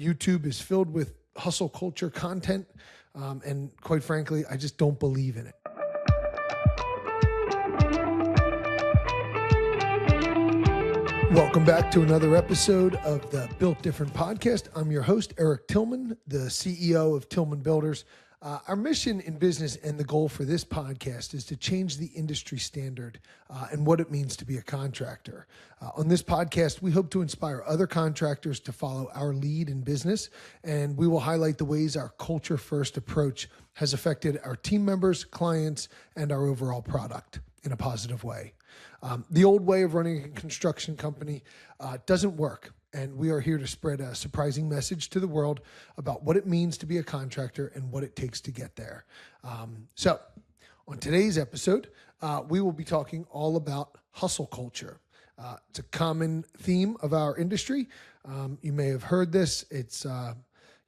YouTube is filled with hustle culture content. And quite frankly, I just don't believe in it. Welcome back to another episode of the Built Different podcast. I'm your host, Eric Tilghman, the CEO of Tilghman Builders. Our mission in business and the goal for this podcast is to change the industry standard and what it means to be a contractor. On this podcast, we hope to inspire other contractors to follow our lead in business, and we will highlight the ways our culture-first approach has affected our team members, clients, and our overall product in a positive way. The old way of running a construction company doesn't work. And we are here to spread a surprising message to the world about what it means to be a contractor and what it takes to get there. So on today's episode, we will be talking all about hustle culture. It's a common theme of our industry. You may have heard this. It's,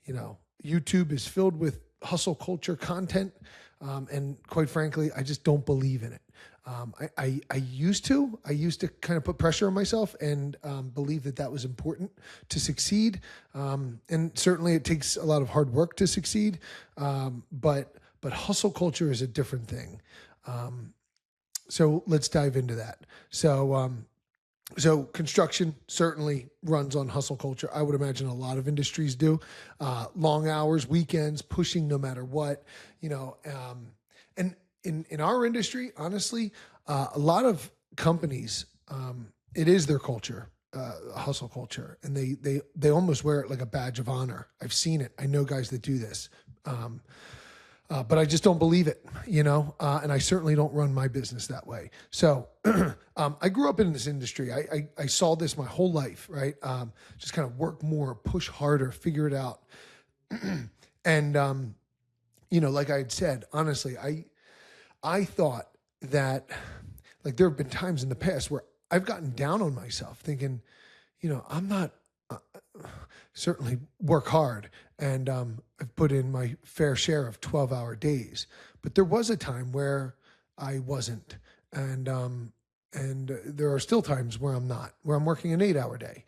YouTube is filled with hustle culture content. And quite frankly, I just don't believe in it. I used to kind of put pressure on myself and believe that was important to succeed. And certainly it takes a lot of hard work to succeed. But hustle culture is a different thing. So let's dive into that. So construction certainly runs on hustle culture. I would imagine a lot of industries do. Long hours, weekends, pushing no matter what, and in our industry, honestly, a lot of companies, it is their culture, hustle culture, and they almost wear it like a badge of honor. I've seen it. I know guys that do this. But I just don't believe it, and I certainly don't run my business that way. So I grew up in this industry. I saw this my whole life, right? Just kind of work more, push harder, figure it out. And, like I had said, honestly, I thought that like there have been times in the past where I've gotten down on myself thinking, I'm not certainly work hard and I've put in my fair share of 12-hour days, but there was a time where I wasn't. And there are still times where I'm not, where I'm working an 8-hour day.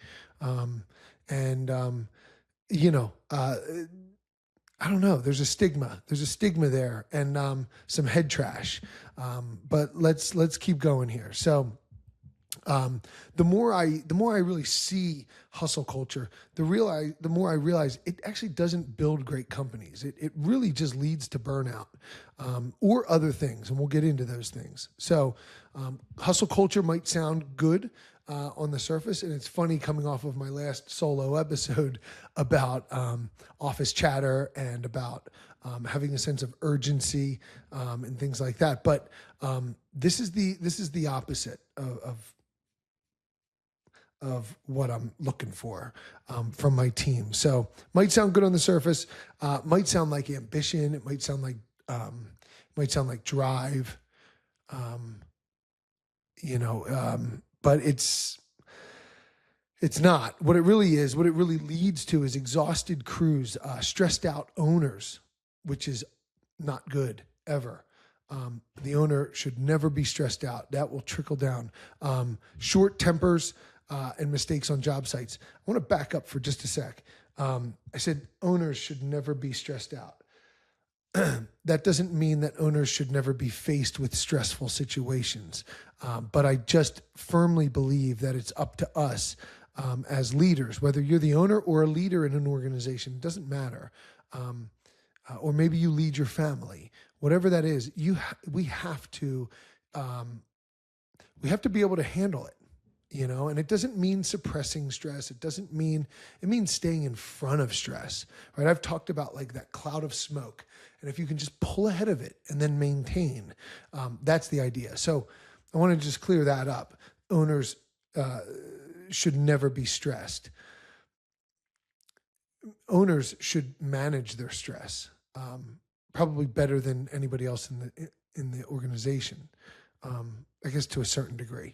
I don't know. There's a stigma. There's a stigma there, and some head trash. But let's keep going here. So, the more I really see hustle culture, the more I realize it actually doesn't build great companies. It really just leads to burnout, or other things, and we'll get into those things. So, hustle culture might sound good on the surface, and it's funny coming off of my last solo episode about office chatter and about having a sense of urgency and things like that. But this is the opposite of what I'm looking for from my team. So might sound good on the surface, might sound like ambition, it might sound like drive, but it's not. What it really leads to is exhausted crews, stressed out owners, which is not good ever. The owner should never be stressed out. That will trickle down. Short tempers and mistakes on job sites. I want to back up for just a sec. I said owners should never be stressed out. That doesn't mean that owners should never be faced with stressful situations. But I just firmly believe that it's up to us as leaders, whether you're the owner or a leader in an organization, it doesn't matter. Or maybe you lead your family, whatever that is, we have to be able to handle it. And it doesn't mean suppressing stress. It means staying in front of stress, right? I've talked about like that cloud of smoke. And if you can just pull ahead of it and then maintain, that's the idea. So I want to just clear that up. Owners should never be stressed. Owners should manage their stress, probably better than anybody else in the organization, I guess to a certain degree.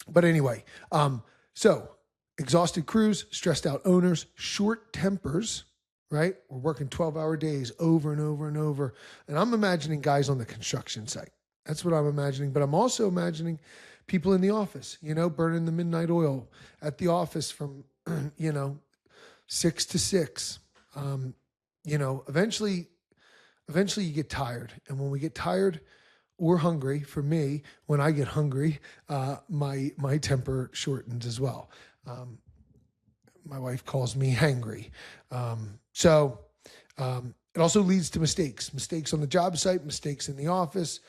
But anyway, so exhausted crews, stressed out owners, short tempers, right? We're working 12-hour days over and over and over. And I'm imagining guys on the construction site. That's what I'm imagining. But I'm also imagining people in the office, burning the midnight oil at the office from, 6 to 6. Eventually you get tired. And when we get tired or hungry, for me, when I get hungry, my temper shortens as well. My wife calls me hangry. It also leads to mistakes on the job site, mistakes in the office.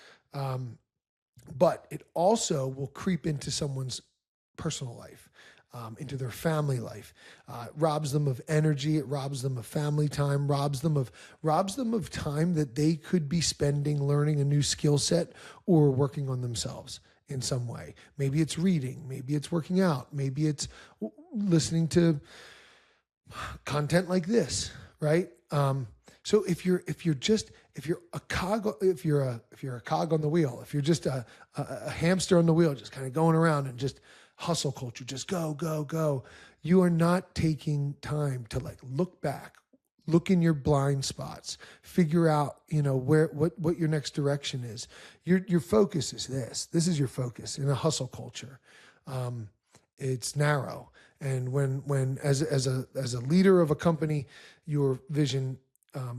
But it also will creep into someone's personal life, into their family life. It robs them of energy. It robs them of family time. Robs them of time that they could be spending learning a new skill set or working on themselves in some way. Maybe it's reading. Maybe it's working out. Maybe it's listening to content like this, right? So if you're a cog on the wheel, if you're just a hamster on the wheel, just kind of going around and just hustle culture, just go, you are not taking time to like look back, look in your blind spots, figure out, what your next direction is. Your focus is this. This is your focus in a hustle culture. It's narrow. And when as a leader of a company, your vision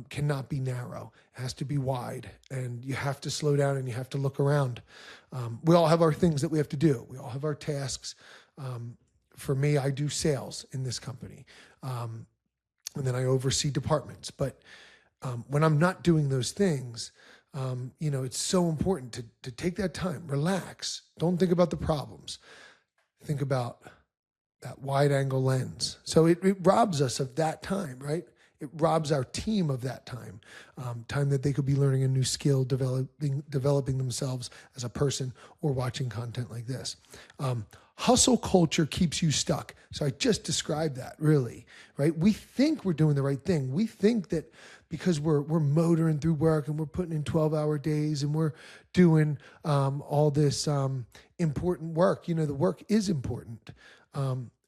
cannot be narrow. It has to be wide, and you have to slow down and you have to look around. We all have our things that we have to do. We all have our tasks. For me, I do sales in this company, and then I oversee departments. But when I'm not doing those things, it's so important to take that time, relax. Don't think about the problems. Think about that wide angle lens. So it robs us of that time, right? It robs our team of that time that they could be learning a new skill, developing themselves as a person, or watching content like this. Hustle culture keeps you stuck. So I just described that, really, right? We think we're doing the right thing. We think that because we're motoring through work and we're putting in 12-hour days and we're doing all this important work. The work is important,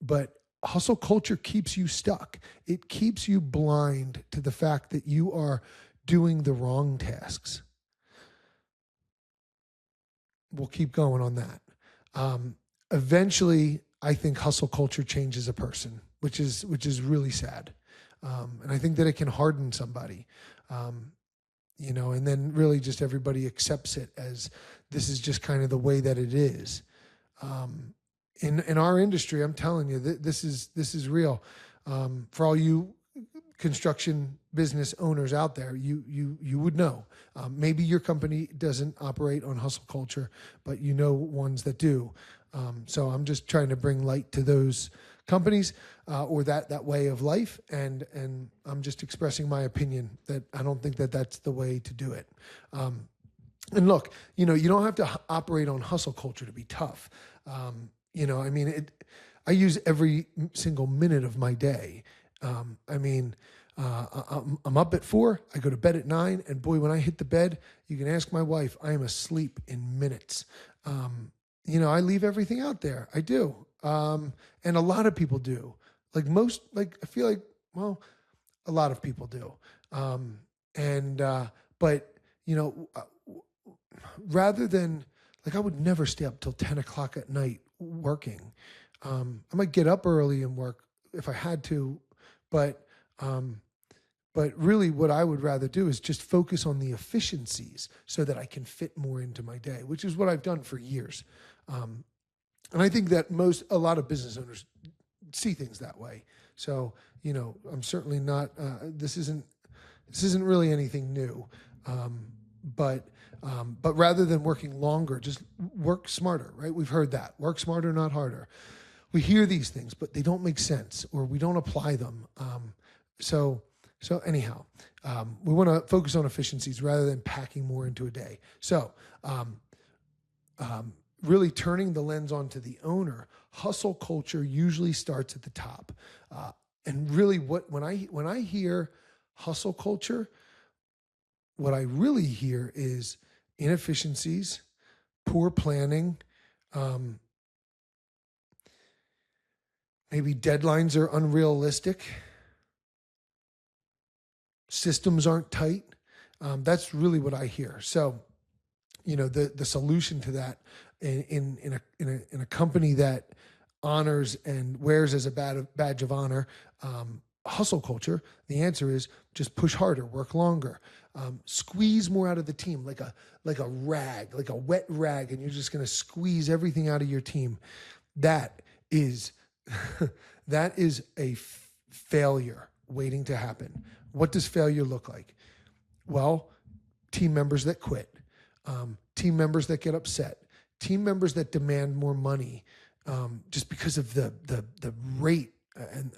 but hustle culture keeps you stuck. It keeps you blind to the fact that you are doing the wrong tasks. We'll keep going on that. Eventually, I think hustle culture changes a person, which is really sad. And I think that it can harden somebody, and then really just everybody accepts it as this is just kind of the way that it is. In our industry, I'm telling you, this is real. For all you construction business owners out there, you would know. Maybe your company doesn't operate on hustle culture, but you know ones that do. So I'm just trying to bring light to those companies or that way of life, and I'm just expressing my opinion that I don't think that that's the way to do it. And look, you don't have to operate on hustle culture to be tough. I use every single minute of my day. I'm up at 4, I go to bed at 9, and boy, when I hit the bed, you can ask my wife, I am asleep in minutes. I leave everything out there. I do. And a lot of people do. I feel like, well, a lot of people do. But rather than, I would never stay up till 10 o'clock at night working. I might get up early and work if I had to, but really what I would rather do is just focus on the efficiencies so that I can fit more into my day, which is what I've done for years. And I think that a lot of business owners see things that way. So, I'm certainly not, this isn't really anything new. But rather than working longer, just work smarter, right? We've heard that. Work smarter, not harder. We hear these things, but they don't make sense, or we don't apply them. So anyhow, we want to focus on efficiencies rather than packing more into a day. So really turning the lens onto the owner, hustle culture usually starts at the top. And really when I hear hustle culture, what I really hear is inefficiencies, poor planning, maybe deadlines are unrealistic, systems aren't tight. That's really what I hear. So, the solution to that in a company that honors and wears as a badge of honor hustle culture, the answer is just push harder, work longer, squeeze more out of the team, like a rag, like a wet rag, and you're just going to squeeze everything out of your team. That is that is a failure waiting to happen. What does failure look like? Well, team members that quit, team members that get upset, team members that demand more money, just because of the rate and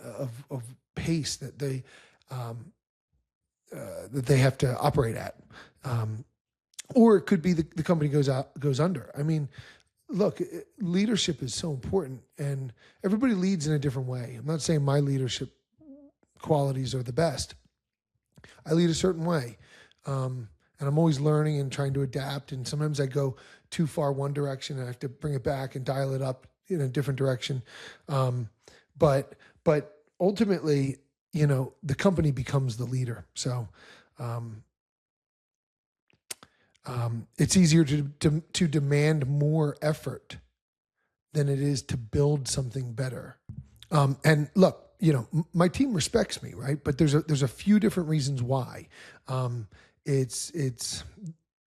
of pace that they have to operate at, or it could be the company goes under. I mean, look, leadership is so important, and everybody leads in a different way. I'm not saying my leadership qualities are the best. I lead a certain way, and I'm always learning and trying to adapt. And sometimes I go too far one direction, and I have to bring it back and dial it up in a different direction. But ultimately, the company becomes the leader. So it's easier to demand more effort than it is to build something better. And look, my team respects me, right? But there's a few different reasons why. It's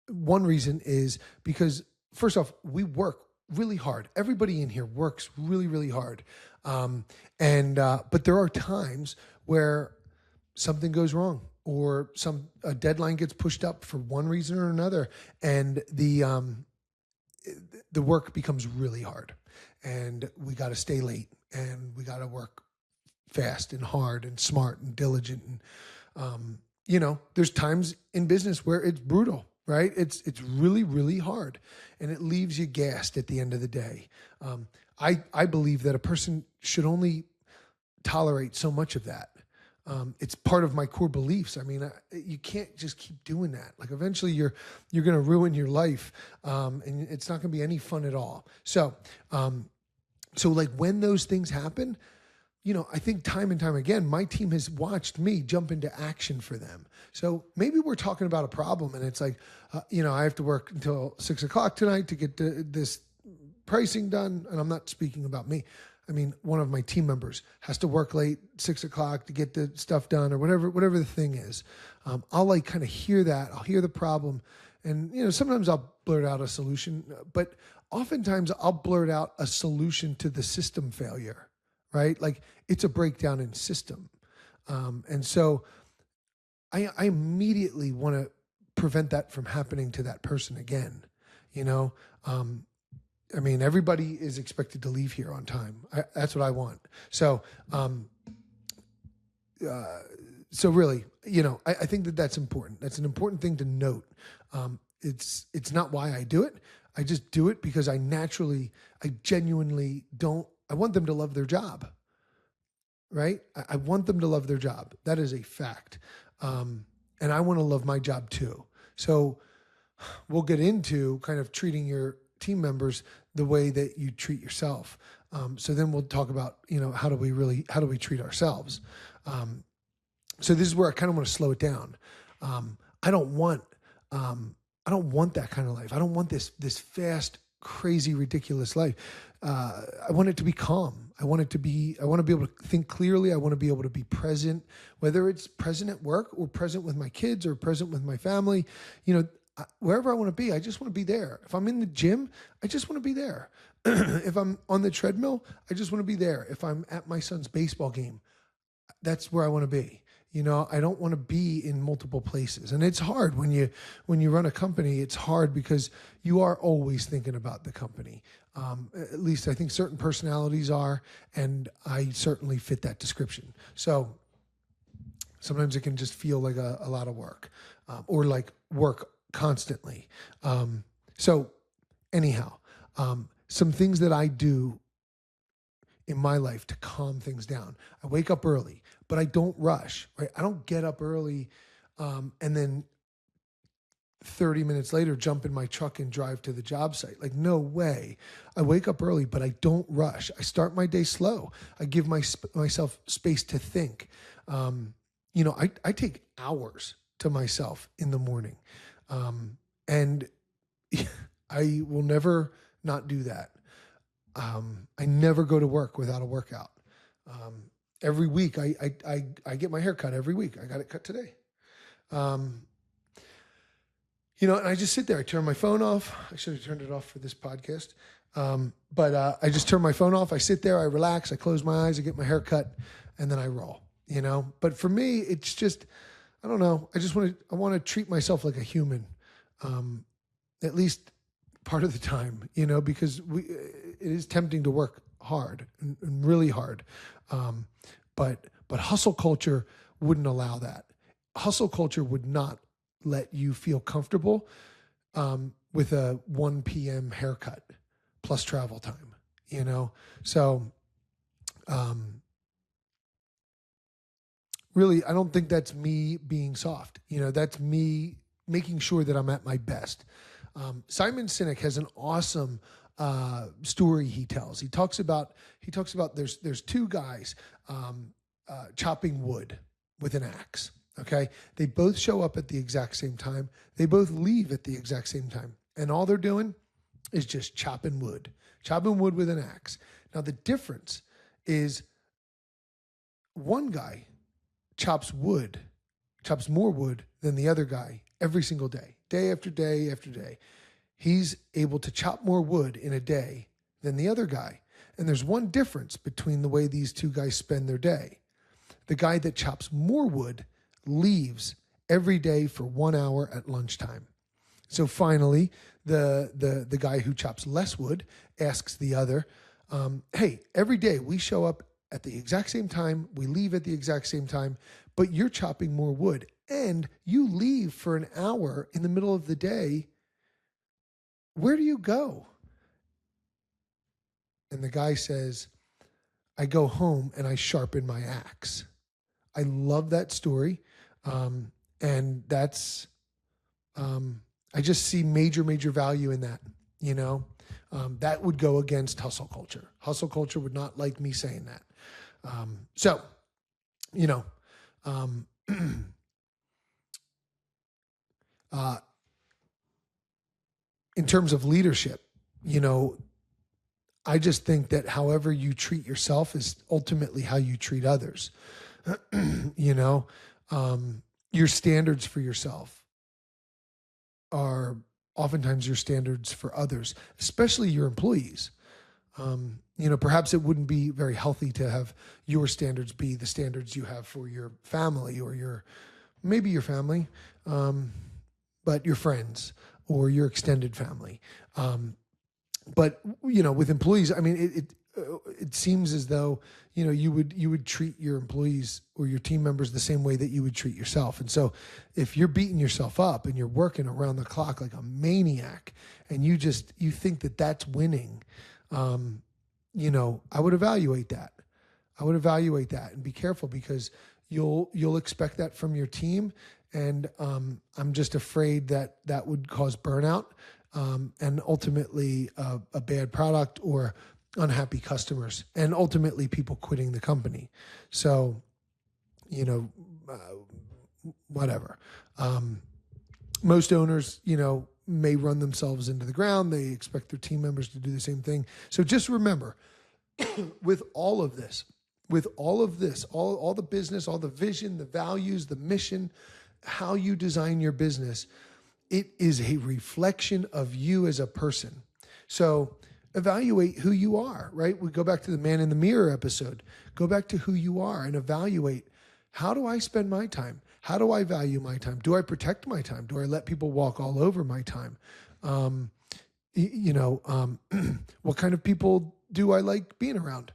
one reason is because, first off, we work really hard. Everybody in here works really, really hard. But there are times where something goes wrong, or a deadline gets pushed up for one reason or another, and the work becomes really hard, and we got to stay late, and we got to work fast and hard and smart and diligent. And there's times in business where it's brutal, right? It's really, really hard, and it leaves you gassed at the end of the day. I believe that a person should only tolerate so much of that. It's part of my core beliefs. I mean, you can't just keep doing that. Like, eventually you're going to ruin your life, and it's not going to be any fun at all. So like, when those things happen, I think time and time again, my team has watched me jump into action for them. So maybe we're talking about a problem, and it's like, I have to work until 6 o'clock tonight to get this pricing done. And I'm not speaking about me. I mean, one of my team members has to work late, 6 o'clock, to get the stuff done, or whatever the thing is. I'll kind of hear that. I'll hear the problem. And, sometimes I'll blurt out a solution, but oftentimes I'll blurt out a solution to the system failure, right? Like, it's a breakdown in system. And so I immediately want to prevent that from happening to that person again. I mean, everybody is expected to leave here on time. That's what I want. So, so really, I think that's important. That's an important thing to note. It's not why I do it. I just do it because I genuinely I want them to love their job, right? I want them to love their job. That is a fact. And I want to love my job too. So we'll get into kind of treating your team members the way that you treat yourself. So then we'll talk about, how do we treat ourselves? So this is where I kind of want to slow it down. I don't want that kind of life. I don't want this fast, crazy, ridiculous life. I want it to be calm. I want to be able to think clearly. I want to be able to be present, whether it's present at work or present with my kids or present with my family. Wherever I want to be, I just want to be there. If I'm in the gym, I just want to be there. If I'm on the treadmill, I just want to be there. If I'm at my son's baseball game, that's where I want to be. I don't want to be in multiple places. And it's hard when you run a company. It's hard because you are always thinking about the company. At least I think certain personalities are, and I certainly fit that description. So sometimes it can just feel like a lot of work, or like work constantly. So anyhow, some things that I do in my life to calm things down. I wake up early, but I don't rush, right? I don't get up early, and then 30 minutes later, jump in my truck and drive to the job site. Like, no way. I wake up early, but I don't rush. I start my day slow. I give myself space to think. I take hours to myself in the morning. And I will never not do that. I never go to work without a workout. every week I get my hair cut every week. I got it cut today. And I just sit there. I turn my phone off. I should have turned it off for this podcast. But I just turn my phone off. I sit there. I relax. I close my eyes. I get my hair cut, and then I roll. But for me, it's just, I don't know. I want to treat myself like a human, at least part of the time. Because it is tempting to work hard and really hard. But hustle culture wouldn't allow that. Hustle culture would not let you feel comfortable with a 1 p.m. haircut plus travel time, So really, I don't think that's me being soft. That's me making sure that I'm at my best. Simon Sinek has an awesome story he tells. He talks about there's two guys chopping wood with an axe. Okay. They both show up at the exact same time. They both leave at the exact same time. And all they're doing is just chopping wood with an axe. Now, the difference is one guy chops more wood than the other guy every single day, day after day after day. He's able to chop more wood in a day than the other guy. And there's one difference between the way these two guys spend their day. The guy that chops more wood leaves every day for 1 hour at lunchtime. So finally, the guy who chops less wood asks the other, hey, every day we show up at the exact same time, we leave at the exact same time, but you're chopping more wood and you leave for an hour in the middle of the day. Where do you go? And the guy says, I go home and I sharpen my axe. I love that story. And that's, I just see major value in that, that would go against hustle culture. Hustle culture would not like me saying that. In terms of leadership, I just think that however you treat yourself is ultimately how you treat others. Your standards for yourself are oftentimes your standards for others, especially your employees. Perhaps it wouldn't be very healthy to have your standards be the standards you have for your family or maybe your family, but your friends or your extended family. But with employees, I mean, it seems as though, you would treat your employees or your team members the same way that you would treat yourself. And so if you're beating yourself up and you're working around the clock like a maniac and you think that that's winning, I would evaluate that. And be careful because you'll expect that from your team. And I'm just afraid that would cause burnout and ultimately a bad product or unhappy customers and ultimately people quitting the company. So, whatever. Most owners, may run themselves into the ground. They expect their team members to do the same thing. So just remember, with all of this, all the business, all the vision, the values, the mission, how you design your business, it is a reflection of you as a person. So evaluate who you are, right? We go back to the man in the mirror episode. Go back to who you are and evaluate, how do I spend my time? How do I value my time? Do I protect my time? Do I let people walk all over my time? What kind of people do I like being around?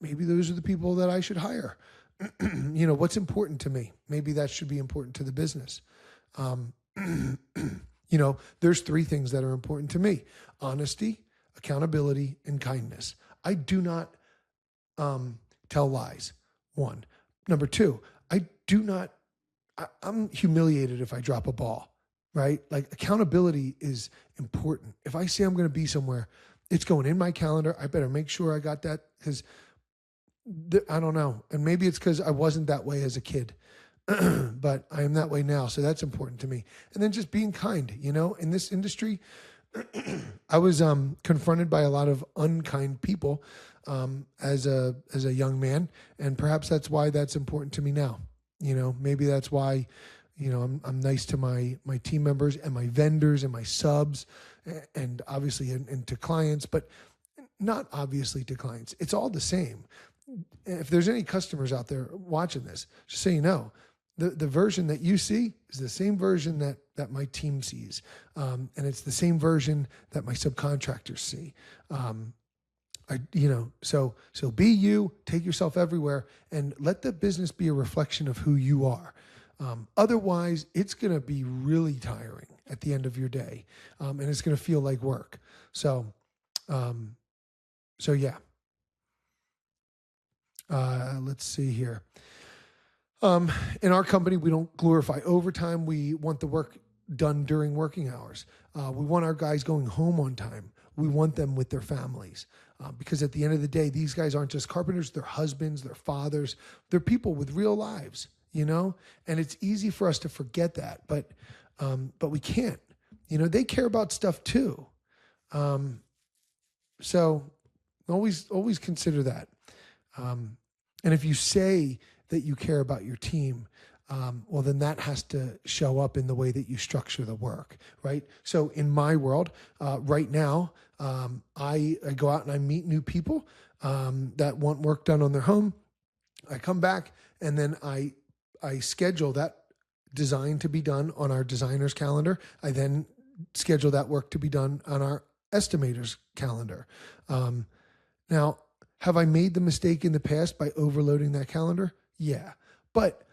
Maybe those are the people that I should hire. What's important to me? Maybe that should be important to the business. There's 3 things that are important to me: honesty, accountability, and kindness. I do not tell lies. 1. Number 2, I'm humiliated if I drop a ball, right? Like, accountability is important. If I say I'm going to be somewhere, it's going in my calendar. I better make sure I got that because I don't know. And maybe it's because I wasn't that way as a kid, but I am that way now. So that's important to me. And then just being kind, in this industry, I was confronted by a lot of unkind people as a young man, and perhaps that's why that's important to me now. Maybe that's why, I'm nice to my team members and my vendors and my subs, and obviously and to clients, but not obviously to clients. It's all the same. If there's any customers out there watching this, just so you know, the version that you see is the same version that my team sees, and it's the same version that my subcontractors see. So be you, take yourself everywhere, and let the business be a reflection of who you are. Otherwise, it's going to be really tiring at the end of your day, and it's going to feel like work. So yeah. Let's see here. In our company, we don't glorify overtime. We want the work done during working hours. We want our guys going home on time. We want them with their families, because at the end of the day, these guys aren't just carpenters, they're husbands, they're fathers, they're people with real lives, and it's easy for us to forget that, but we can't, they care about stuff too. So always consider that. And if you say that you care about your team, well, then that has to show up in the way that you structure the work, right? So in my world, right now, I go out and I meet new people that want work done on their home. I come back and then I schedule that design to be done on our designer's calendar. I then schedule that work to be done on our estimator's calendar. Now, have I made the mistake in the past by overloading that calendar? Yeah. But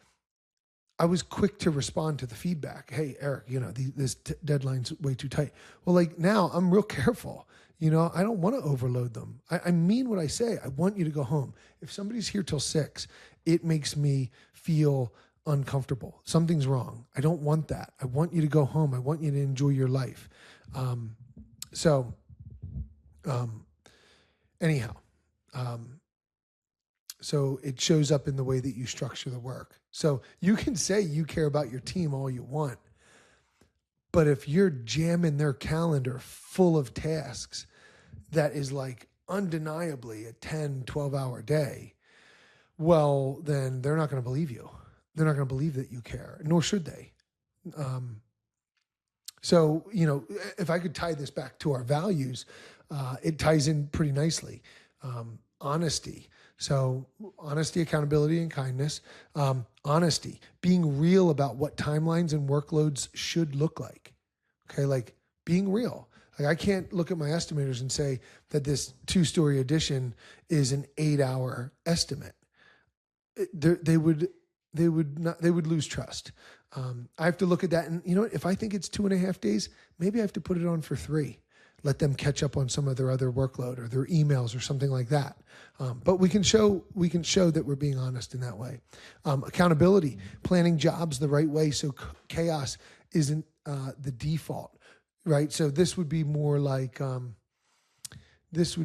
I was quick to respond to the feedback. Hey, Eric, this deadline's way too tight. Well, like now I'm real careful. I don't want to overload them. I mean what I say. I want you to go home. If somebody's here till 6, it makes me feel uncomfortable. Something's wrong. I don't want that. I want you to go home. I want you to enjoy your life. Anyhow. So it shows up in the way that you structure the work. So you can say you care about your team all you want, but if you're jamming their calendar full of tasks, that is like undeniably a 10, 12-hour day, well, then they're not going to believe you. They're not going to believe that you care, nor should they. So, if I could tie this back to our values, it ties in pretty nicely. Honesty. So honesty, accountability, and kindness. Honesty, being real about what timelines and workloads should look like. Okay, like being real. Like I can't look at my estimators and say that this 2-story addition is an 8-hour estimate. They would lose trust. I have to look at that, and if I think it's 2.5 days, maybe I have to put it on for 3. Let them catch up on some of their other workload or their emails or something like that. But we can show that we're being honest in that way. Accountability, planning jobs the right way so chaos isn't the default, right? So this would be more like this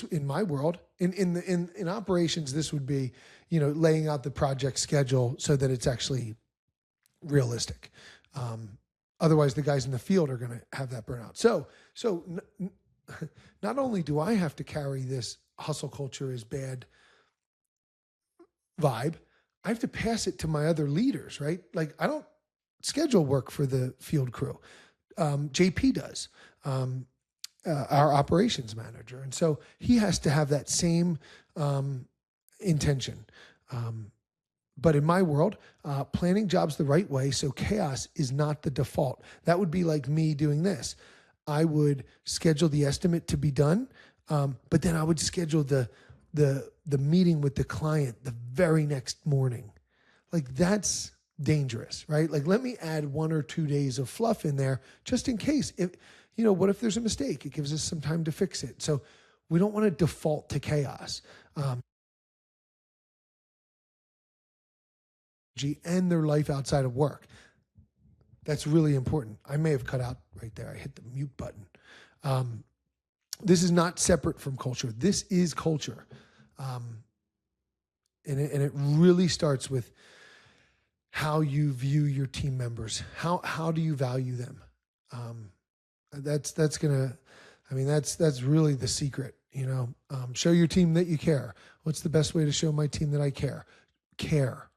in my world, in operations, this would be, laying out the project schedule so that it's actually realistic. Otherwise, the guys in the field are going to have that burnout. So not only do I have to carry this hustle culture is bad vibe, I have to pass it to my other leaders, right? Like I don't schedule work for the field crew. JP does, our operations manager. And so he has to have that same intention. But in my world, planning jobs the right way so chaos is not the default. That would be like me doing this. I would schedule the estimate to be done, but then I would schedule the meeting with the client the very next morning. Like that's dangerous, right? Like let me add 1 or 2 days of fluff in there just in case. What if there's a mistake? It gives us some time to fix it. So we don't want to default to chaos. And their life outside of work. That's really important. I may have cut out right there. I hit the mute button. This is not separate from culture. This is culture. And it really starts with how you view your team members. How do you value them? That's gonna, I mean, that's really the secret. Show your team that you care. What's the best way to show my team that I care? Care.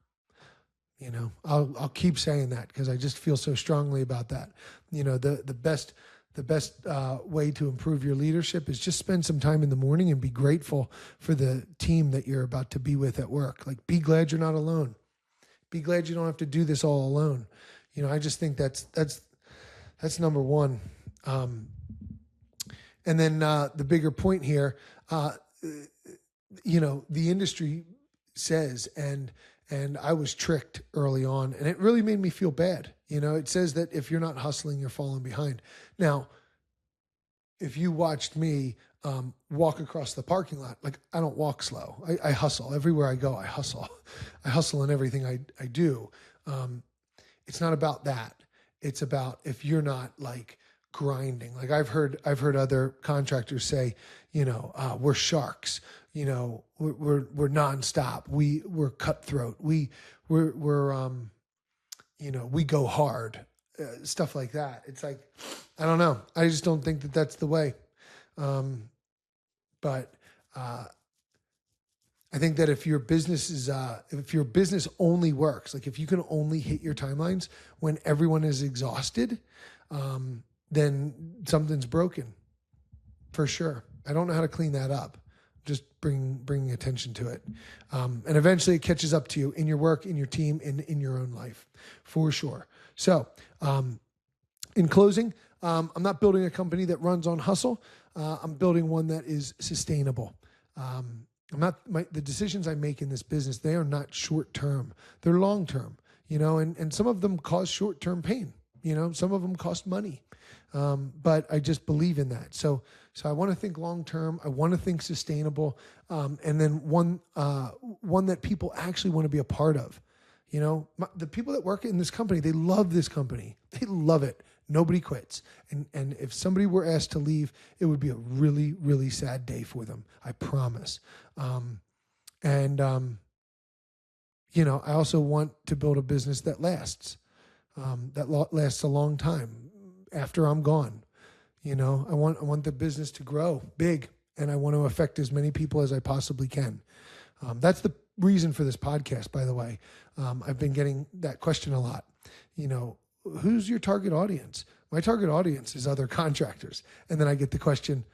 I'll keep saying that because I just feel so strongly about that. The best way to improve your leadership is just spend some time in the morning and be grateful for the team that you're about to be with at work. Like, be glad you're not alone. Be glad you don't have to do this all alone. I just think that's number one. And then the bigger point here, the industry says, and I was tricked early on, and it really made me feel bad. It says that if you're not hustling, you're falling behind. Now, if you watched me walk across the parking lot, like, I don't walk slow. I hustle. Everywhere I go, I hustle. I hustle in everything I do. It's not about that. It's about if you're not like grinding. Like, I've heard other contractors say, we're sharks. We're nonstop. We're cutthroat. We go hard. Stuff like that. It's like, I don't know. I just don't think that that's the way. But I think that if your business only works, like if you can only hit your timelines when everyone is exhausted, then something's broken for sure. I don't know how to clean that up. Just bringing attention to it. And eventually it catches up to you in your work, in your team, in your own life, for sure. So, in closing, I'm not building a company that runs on hustle. I'm building one that is sustainable. The decisions I make in this business, they are not short-term. They're long-term, and some of them cause short-term pain. Some of them cost money. But I just believe in that. So I want to think long-term. I want to think sustainable. And then one that people actually want to be a part of. The people that work in this company, they love this company. They love it. Nobody quits. And if somebody were asked to leave, it would be a really, really sad day for them. I promise. I also want to build a business that lasts, lasts a long time after I'm gone. I want the business to grow big, and I want to affect as many people as I possibly can. That's the reason for this podcast, by the way. I've been getting that question a lot. Who's your target audience? My target audience is other contractors. And then I get the question,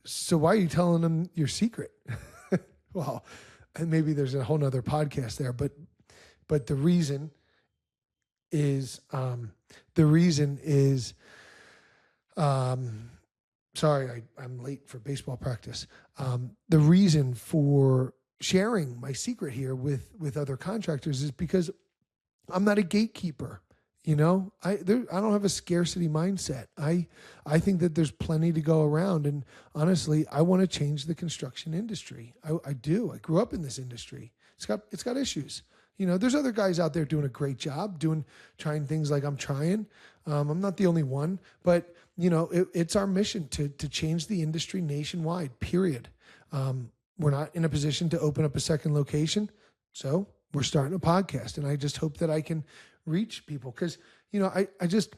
so why are you telling them your secret? Well, and maybe there's a whole nother podcast there, but the reason is, sorry, I'm late for baseball practice. The reason for sharing my secret here with other contractors is because I'm not a gatekeeper. I don't have a scarcity mindset. I think that there's plenty to go around. And honestly, I want to change the construction industry. I do. I grew up in this industry. It's got issues. There's other guys out there doing a great job, trying things like I'm trying. I'm not the only one, but it's our mission to change the industry nationwide, period. We're not in a position to open up a second location. So we're starting a podcast, and I just hope that I can reach people. Cause I just,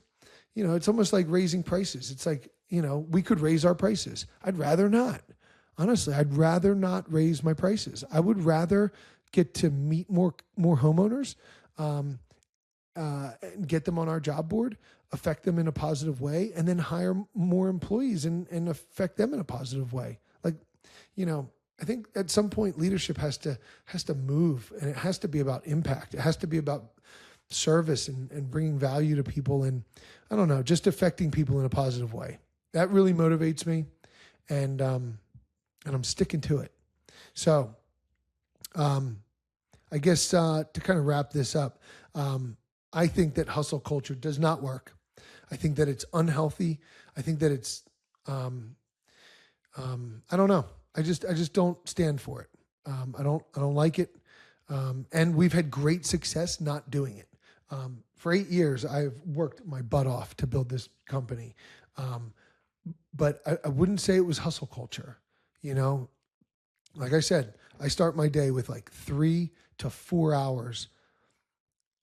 it's almost like raising prices. It's like, we could raise our prices. I'd rather not. Honestly, I'd rather not raise my prices. I would rather get to meet more homeowners, and get them on our job board, affect them in a positive way, and then hire more employees and affect them in a positive way. Like, I think at some point leadership has to move, and it has to be about impact. It has to be about service and bringing value to people, and I don't know, just affecting people in a positive way. That really motivates me, and I'm sticking to it. So, I guess to kind of wrap this up, I think that hustle culture does not work. I think that it's unhealthy. I think that it's, I don't know. I just don't stand for it. I don't like it. And we've had great success not doing it. For 8 years, I've worked my butt off to build this company. But I wouldn't say it was hustle culture. Like I said, I start my day with like 3 to 4 hours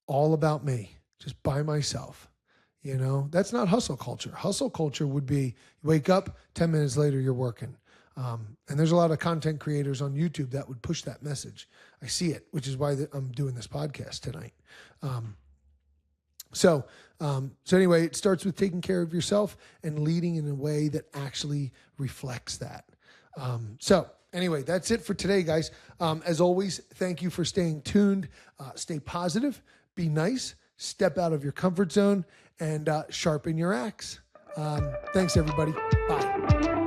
all about me, just by myself. You know, that's not hustle culture. Hustle culture would be you wake up, 10 minutes later, you're working. And there's a lot of content creators on YouTube that would push that message. I see it, which is why I'm doing this podcast tonight. So anyway, it starts with taking care of yourself and leading in a way that actually reflects that. So anyway, that's it for today, guys. As always, thank you for staying tuned. Stay positive, be nice, step out of your comfort zone, and sharpen your axe. Thanks, everybody. Bye.